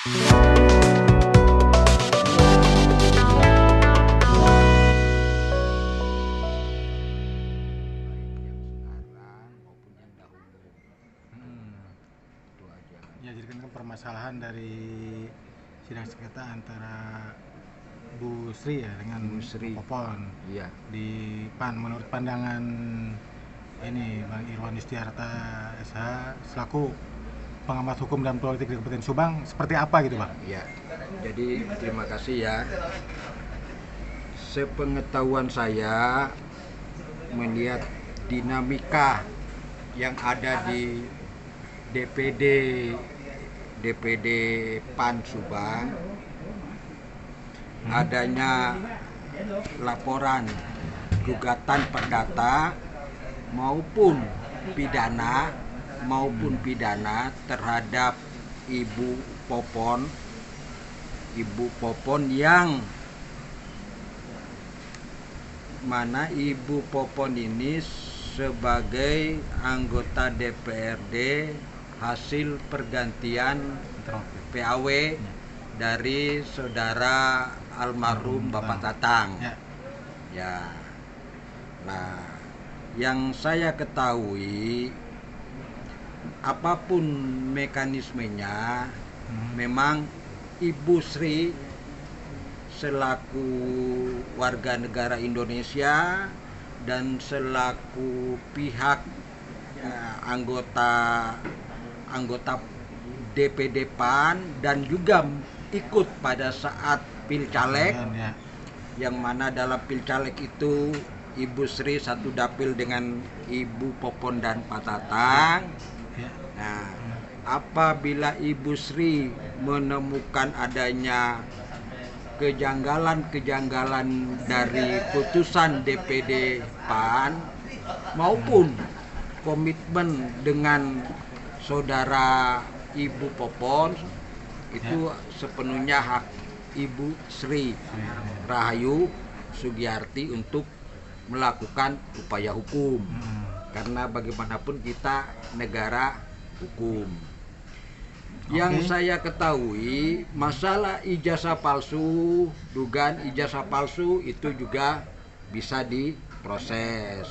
Ya, jadi kan permasalahan dari sidang sengketa antara Bu Sri ya dengan Bu Sri. Popon Iya. di PAN. Menurut pandangan ini Bang Irwan Yustiarta SH selaku pengamat hukum dan politik di Kabupaten Subang seperti apa gitu Bang? Ya, jadi terima kasih ya. Sepengetahuan saya melihat dinamika yang ada di DPD PAN Subang, adanya laporan gugatan perdata maupun pidana terhadap Ibu Popon yang mana Ibu Popon ini sebagai anggota DPRD hasil pergantian PAW dari saudara almarhum Bapak Tatang. Ya. Nah, yang saya ketahui apapun mekanismenya, memang Ibu Sri selaku warga negara Indonesia dan selaku pihak anggota DPD PAN dan juga ikut pada saat Pilcaleg, yang mana dalam Pilcaleg itu Ibu Sri satu dapil dengan Ibu Popon dan Pak Tatang. Nah, apabila Ibu Sri menemukan adanya kejanggalan dari putusan DPD PAN maupun komitmen dengan saudara Ibu Popon, itu sepenuhnya hak Ibu Sri Rahayu Sugiyarti untuk melakukan upaya hukum, karena bagaimanapun kita negara hukum. Yang saya ketahui, masalah ijazah palsu, dugaan ijazah palsu itu juga bisa diproses.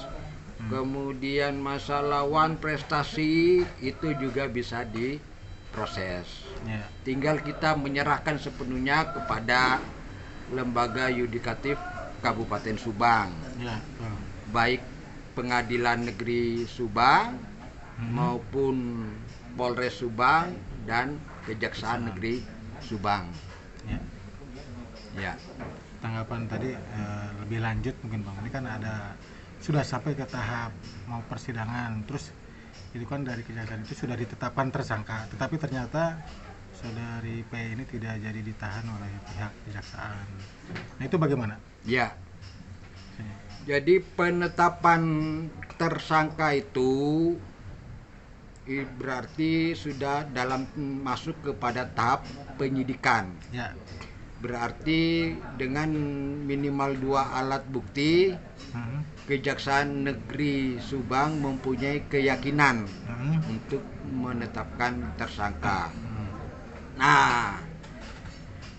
Kemudian masalah wan prestasi itu juga bisa diproses. Tinggal kita menyerahkan sepenuhnya kepada lembaga yudikatif Kabupaten Subang, baik Pengadilan Negeri Subang maupun Polres Subang dan Kejaksaan Negeri Subang. Ya. Tanggapan tadi lebih lanjut mungkin Bang. Ini kan sudah sampai ke tahap mau persidangan, terus itu kan dari kejaksaan itu sudah ditetapkan tersangka, tetapi ternyata saudari P ini tidak jadi ditahan oleh pihak kejaksaan. Nah, itu bagaimana? Ya. Jadi penetapan tersangka itu berarti sudah masuk kepada tahap penyidikan. Ya. Berarti dengan minimal 2 alat bukti, Kejaksaan Negeri Subang mempunyai keyakinan untuk menetapkan tersangka. Nah,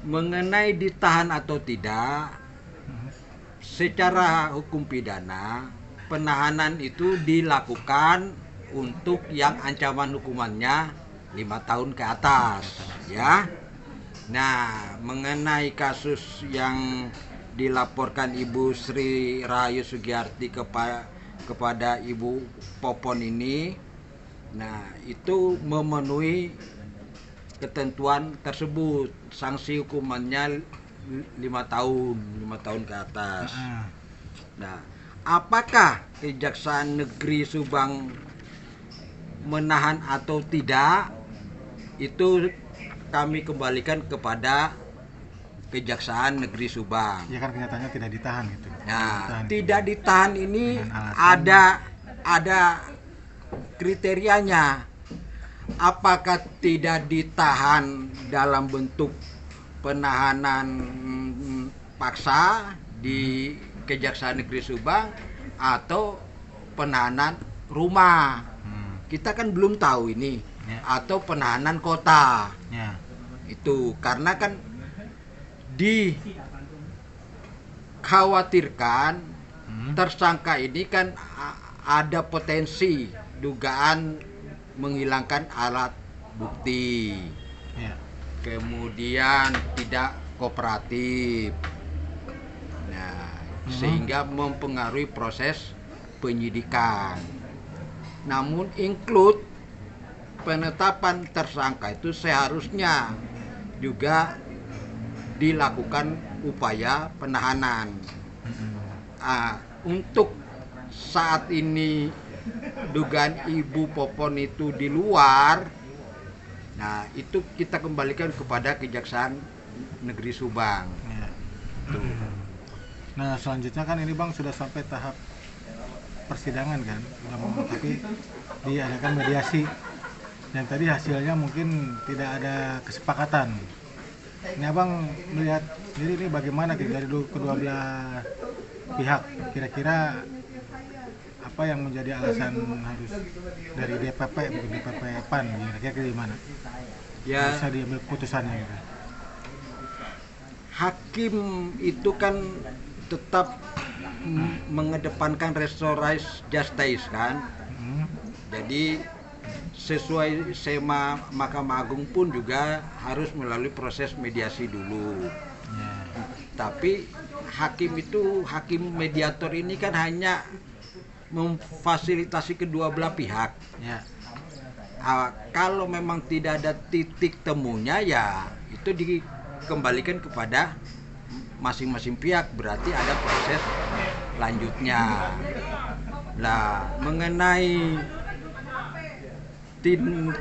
mengenai ditahan atau tidak, secara hukum pidana, penahanan itu dilakukan untuk yang ancaman hukumannya 5 tahun ke atas, ya. Nah, mengenai kasus yang dilaporkan Ibu Sri Rahayu Sugiyarti kepada Ibu Popon ini, nah itu memenuhi ketentuan tersebut, sanksi hukumannya 5 tahun ke atas. Nah, apakah Kejaksaan Negeri Subang menahan atau tidak, itu kami kembalikan kepada Kejaksaan Negeri Subang. Ya kan kenyataannya tidak ditahan gitu. Nah, tidak ditahan ini ada kriterianya. Apakah tidak ditahan dalam bentuk penahanan paksa di Kejaksaan Negeri Subang atau penahanan rumah? Kita kan belum tahu ini, atau penahanan kota. Itu karena kan dikhawatirkan tersangka ini kan ada potensi dugaan menghilangkan alat bukti, kemudian tidak kooperatif, nah sehingga mempengaruhi proses penyidikan. Namun include penetapan tersangka itu seharusnya juga dilakukan upaya penahanan. Untuk saat ini dugaan Ibu Popon itu di luar, nah itu kita kembalikan kepada Kejaksaan Negeri Subang. Nah selanjutnya kan ini Bang sudah sampai tahap persidangan kan, tapi diadakan mediasi dan tadi hasilnya mungkin tidak ada kesepakatan. Ini Abang melihat sendiri ini bagaimana dari kedua belah pihak, kira-kira apa yang menjadi alasan harus dari DPP bukan DPP PAN, kira-kira gimana? Ya, bisa diambil putusannya gitu. Hakim itu kan tetap mengedepankan restoratif justice kan. Jadi sesuai SEMA Mahkamah Agung pun juga harus melalui proses mediasi dulu. Tapi hakim mediator ini kan hanya memfasilitasi kedua belah pihak. Kalau memang tidak ada titik temunya, ya itu dikembalikan kepada masing-masing pihak, berarti ada proses lanjutnya. Nah, mengenai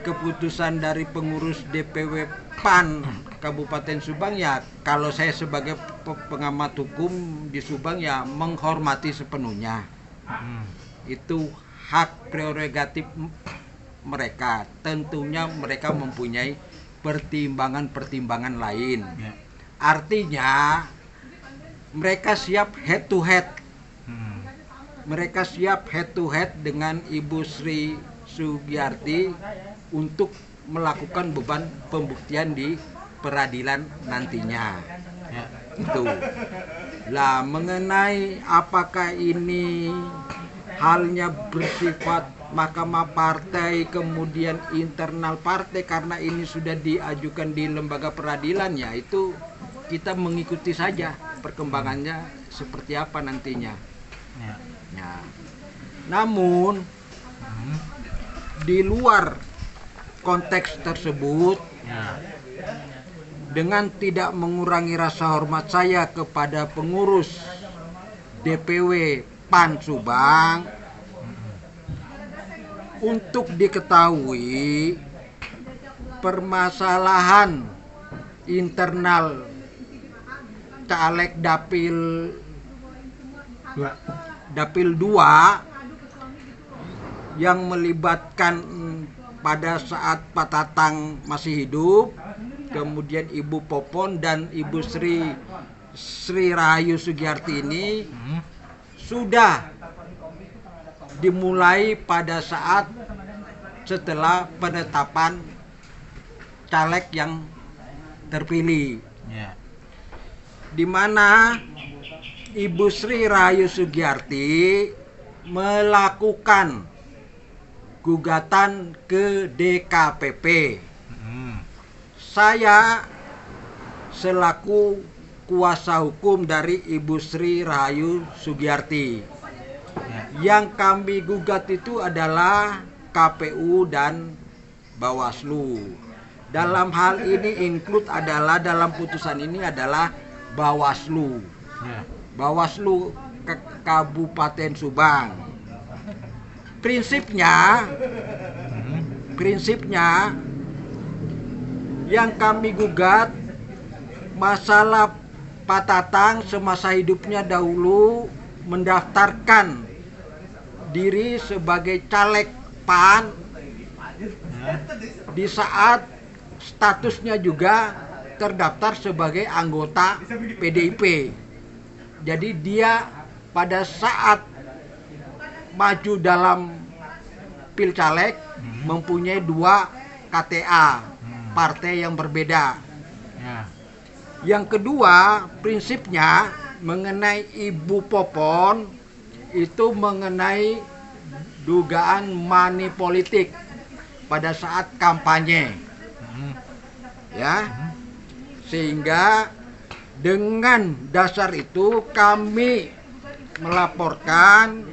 keputusan dari pengurus DPW PAN Kabupaten Subang, ya kalau saya sebagai pengamat hukum di Subang ya menghormati sepenuhnya. Itu hak prerogatif mereka. Tentunya mereka mempunyai pertimbangan-pertimbangan lain. Artinya mereka siap head to head. Mereka siap head to head dengan Ibu Sri Sugiyarti untuk melakukan beban pembuktian di peradilan nantinya. Itu. Lah, mengenai apakah ini halnya bersifat mahkamah partai kemudian internal partai karena ini sudah diajukan di lembaga peradilan, ya itu kita mengikuti saja perkembangannya seperti apa nantinya. Namun di luar konteks tersebut, dengan tidak mengurangi rasa hormat saya kepada pengurus DPW PAN Subang, untuk diketahui permasalahan internal caleg Dapil 2 yang melibatkan pada saat Pak Tatang masih hidup, kemudian Ibu Popon dan Ibu Sri Rahayu Sugiyarti ini sudah dimulai pada saat setelah penetapan caleg yang terpilih, di mana Ibu Sri Rahayu Sugiyarti melakukan gugatan ke DKPP. Saya selaku kuasa hukum dari Ibu Sri Rahayu Sugiyarti. Yang kami gugat itu adalah KPU dan Bawaslu. Dalam hal ini include adalah dalam putusan ini adalah Bawaslu. Bawaslu Kabupaten Subang. Prinsipnya yang kami gugat masalah Pak Tatang semasa hidupnya dahulu mendaftarkan diri sebagai caleg PAN di saat statusnya juga terdaftar sebagai anggota PDIP. Jadi dia pada saat maju dalam Pilcaleg mempunyai 2 KTA partai yang berbeda. Ya. Yang kedua, prinsipnya mengenai Ibu Popon itu mengenai dugaan money politik pada saat kampanye. Ya. Sehingga dengan dasar itu kami melaporkan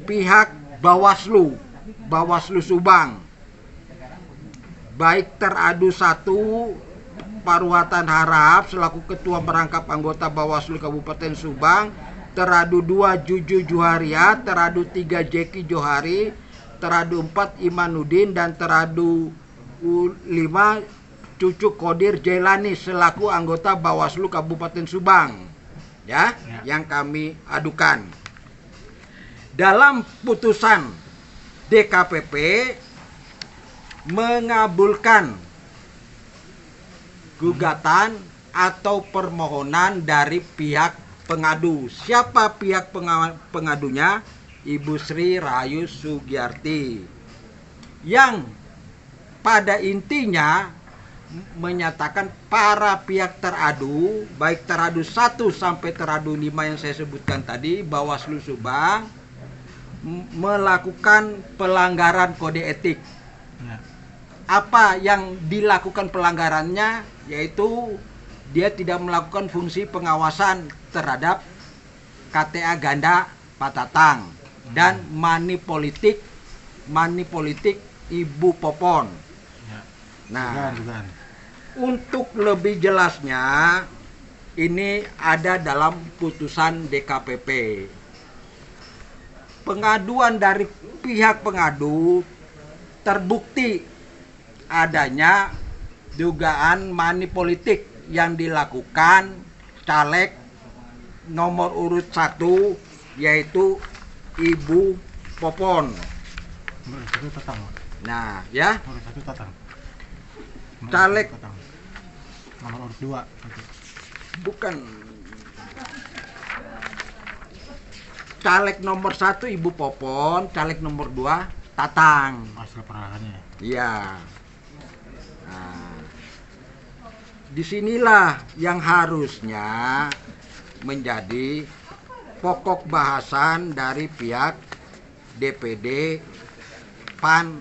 pihak Bawaslu Subang, baik Teradu 1 Paruhatan Harap selaku Ketua Merangkap Anggota Bawaslu Kabupaten Subang, Teradu 2 Juju Juharia, Teradu 3 Jeki Johari, Teradu 4 Imanuddin, dan Teradu 5 Cucu Kodir Jailani selaku anggota Bawaslu Kabupaten Subang, ya, yang kami adukan. Dalam putusan DKPP mengabulkan gugatan atau permohonan dari pihak pengadu. Siapa pihak pengadunya? Ibu Sri Rahayu Sugiyarti, yang pada intinya menyatakan para pihak teradu, baik Teradu 1 sampai Teradu 5 yang saya sebutkan tadi, Bawaslu Subang melakukan pelanggaran kode etik. Apa yang dilakukan pelanggarannya? Yaitu dia tidak melakukan fungsi pengawasan terhadap KTA ganda Patatang dan money politik Ibu Popon. Nah, untuk lebih jelasnya ini ada dalam putusan DKPP. Pengaduan dari pihak pengadu terbukti adanya dugaan money politik yang dilakukan caleg nomor urut 1, yaitu Ibu Popon. Nah, ya. Caleg nomor urut 2. Bukan. Caleg nomor 1 Ibu Popon, caleg nomor 2 Tatang. Hasil perolehannya. Iya. Nah, disinilah yang harusnya menjadi pokok bahasan dari pihak DPD PAN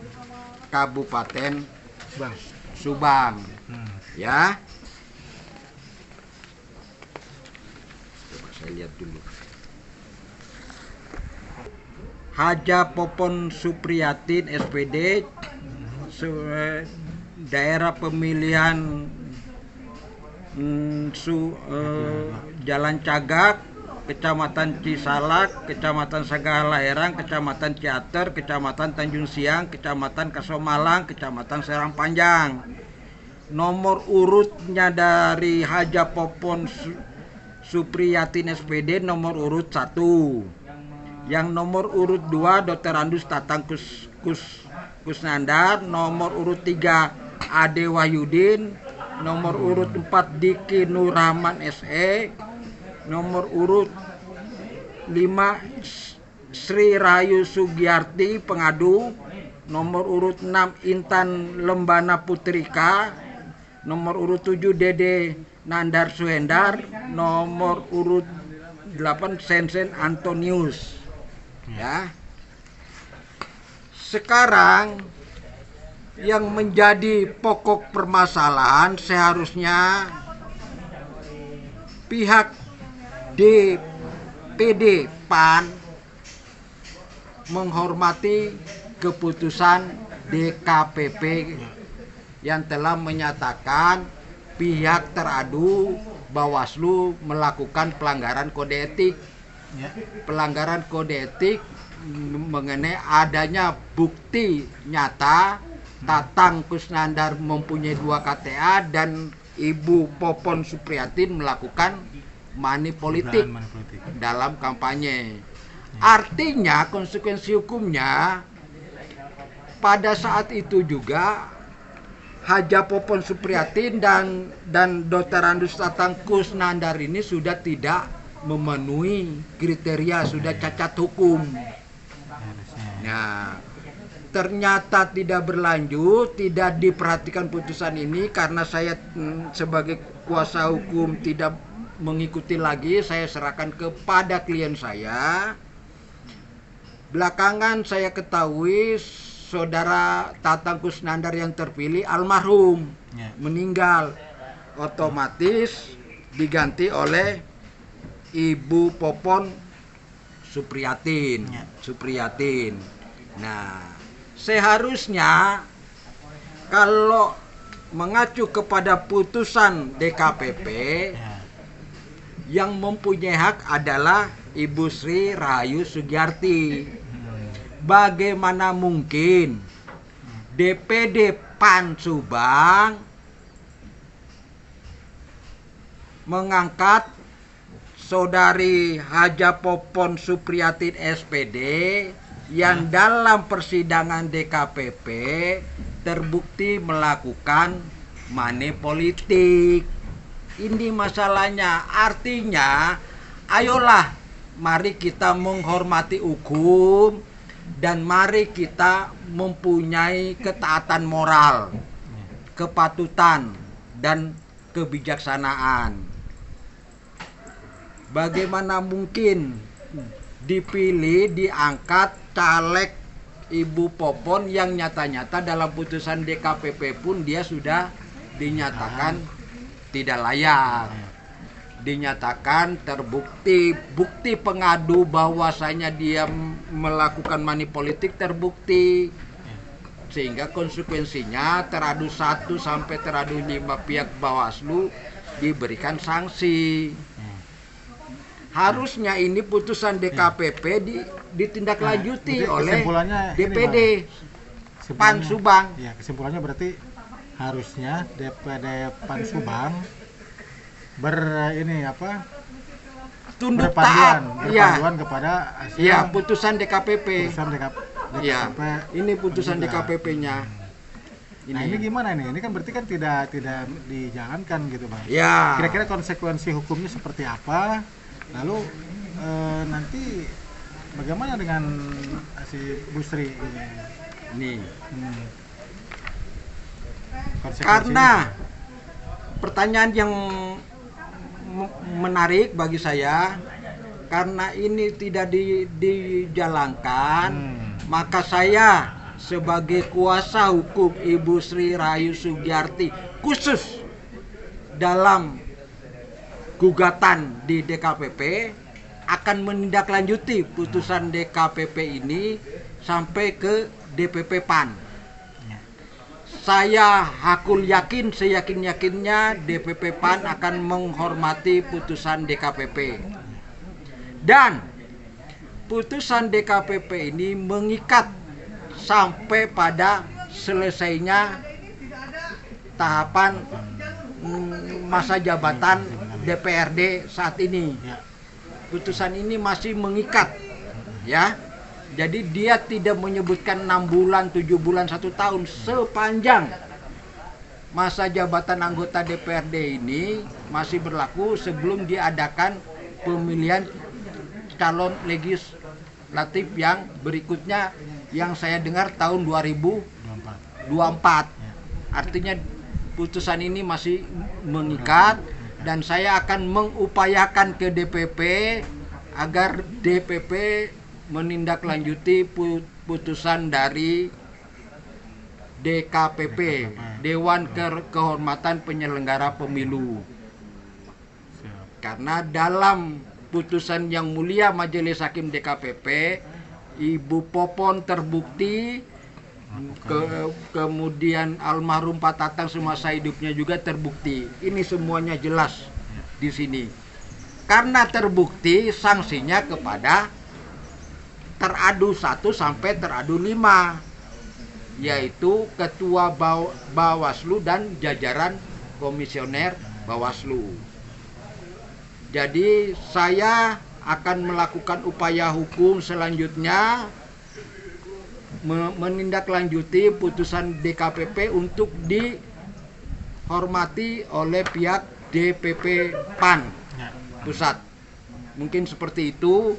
Kabupaten Subang. Ya. Coba saya lihat dulu. Haja Popon Supriyatin SPD, daerah pemilihan Jalan Cagak, Kecamatan Cisalak, Kecamatan Sagalaherang, Kecamatan Ciater, Kecamatan Tanjung Siang, Kecamatan Kasomalang, Kecamatan Serang Panjang. Nomor urutnya dari Haja Popon Supriyatin SPD nomor urut 1. Yang nomor urut 2 Dr. Andus Tatang Kusnandar, nomor urut 3 Ade Wahyudin, nomor urut 4 Diki Nur Rahman SE, nomor urut 5 Sri Rahayu Sugiyarti pengadu, nomor urut 6 Intan Lembana Putrika, nomor urut 7 Dede Nandar Suhendar, nomor urut 8 Sensen Antonius. Ya. Sekarang yang menjadi pokok permasalahan seharusnya pihak DPD PAN menghormati keputusan DKPP yang telah menyatakan pihak teradu Bawaslu melakukan pelanggaran kode etik. Pelanggaran kode etik mengenai adanya bukti nyata Tatang Kusnandar mempunyai 2 KTA dan Ibu Popon Supriyatin melakukan money politik dalam kampanye. Artinya konsekuensi hukumnya pada saat itu juga Haja Popon Supriyatin dan Dr. Andus Tatang Kusnandar ini sudah tidak memenuhi kriteria, sudah cacat hukum. Nah, ternyata tidak berlanjut, tidak diperhatikan putusan ini karena saya sebagai kuasa hukum tidak mengikuti lagi, saya serahkan kepada klien saya. Belakangan saya ketahui saudara Tatang Kusnandar yang terpilih almarhum, meninggal, otomatis diganti oleh Ibu Popon Supriyatin. Nah, seharusnya kalau mengacu kepada putusan DKPP, yang mempunyai hak adalah Ibu Sri Rahayu Sugiyarti. Bagaimana mungkin DPD PAN Subang mengangkat Saudari Haja Popon Supriyatin SPD yang dalam persidangan DKPP terbukti melakukan money politik. Ini masalahnya. Artinya, ayolah mari kita menghormati hukum dan mari kita mempunyai ketaatan moral, kepatutan dan kebijaksanaan. Bagaimana mungkin dipilih, diangkat caleg Ibu Popon yang nyata-nyata dalam putusan DKPP pun dia sudah dinyatakan tidak layak, dinyatakan terbukti, bukti pengadu bahwasanya dia melakukan money politik terbukti, sehingga konsekuensinya teradu 1 sampai teradu 5 pihak Bawaslu diberikan sanksi. Harusnya ini putusan DKPP ditindaklanjuti oleh DPD PAN Subang. Ya, kesimpulannya berarti harusnya DPD PAN Subang tunduk taat berpanduan kepada hasil putusan DKPP. DKPP. Ya, ini putusan DKPP-nya. Nah, ini gimana nih? Ini kan berarti kan tidak dijalankan gitu, Bang. Ya. Kira-kira konsekuensi hukumnya seperti apa? Lalu nanti bagaimana dengan si Bu Sri ini? Karena pertanyaan yang menarik bagi saya, karena ini tidak dijalankan, maka saya sebagai kuasa hukum Ibu Sri Rahayu Sugiyarti khusus dalam gugatan di DKPP akan menindaklanjuti putusan DKPP ini sampai ke DPP PAN. Saya hakul yakin, seyakin-yakinnya DPP PAN akan menghormati putusan DKPP. Dan putusan DKPP ini mengikat sampai pada selesainya tahapan masa jabatan DPRD saat ini. Putusan ini masih mengikat, ya. Jadi dia tidak menyebutkan 6 bulan, 7 bulan, 1 tahun. Sepanjang masa jabatan anggota DPRD ini masih berlaku sebelum diadakan pemilihan calon legislatif yang berikutnya, yang saya dengar tahun 2024. Artinya putusan ini masih mengikat, dan saya akan mengupayakan ke DPP agar DPP menindaklanjuti putusan dari DKPP, Dewan Kehormatan Penyelenggara Pemilu. Karena dalam putusan yang mulia Majelis Hakim DKPP, Ibu Popon terbukti, kemudian almarhum Pak Tatang semasa hidupnya juga terbukti. Ini semuanya jelas di sini. Karena terbukti, sanksinya kepada teradu 1 sampai teradu 5, yaitu Ketua Bawaslu dan jajaran Komisioner Bawaslu. Jadi saya akan melakukan upaya hukum selanjutnya menindaklanjuti putusan DKPP untuk dihormati oleh pihak DPP PAN pusat. Mungkin seperti itu.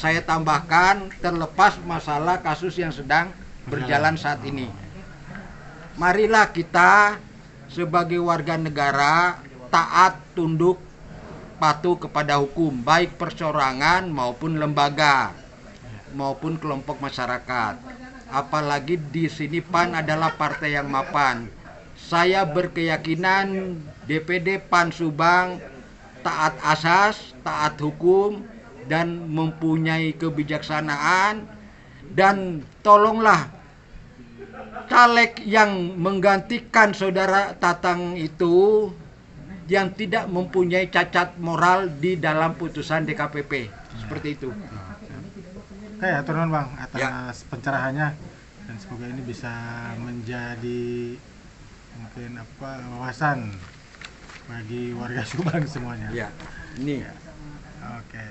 Saya tambahkan, terlepas masalah kasus yang sedang berjalan saat ini. Marilah kita sebagai warga negara taat, tunduk, patuh kepada hukum, baik perseorangan maupun lembaga maupun kelompok masyarakat. Apalagi di sini PAN adalah partai yang mapan. Saya berkeyakinan DPD PAN Subang taat asas, taat hukum, dan mempunyai kebijaksanaan. Dan tolonglah caleg yang menggantikan saudara Tatang itu yang tidak mempunyai cacat moral di dalam putusan DKPP. Seperti itu. Oke, atur nuhun Bang atas pencerahannya, dan semoga ini bisa menjadi mungkin wawasan bagi warga Subang semuanya. Ya, ini. Oke.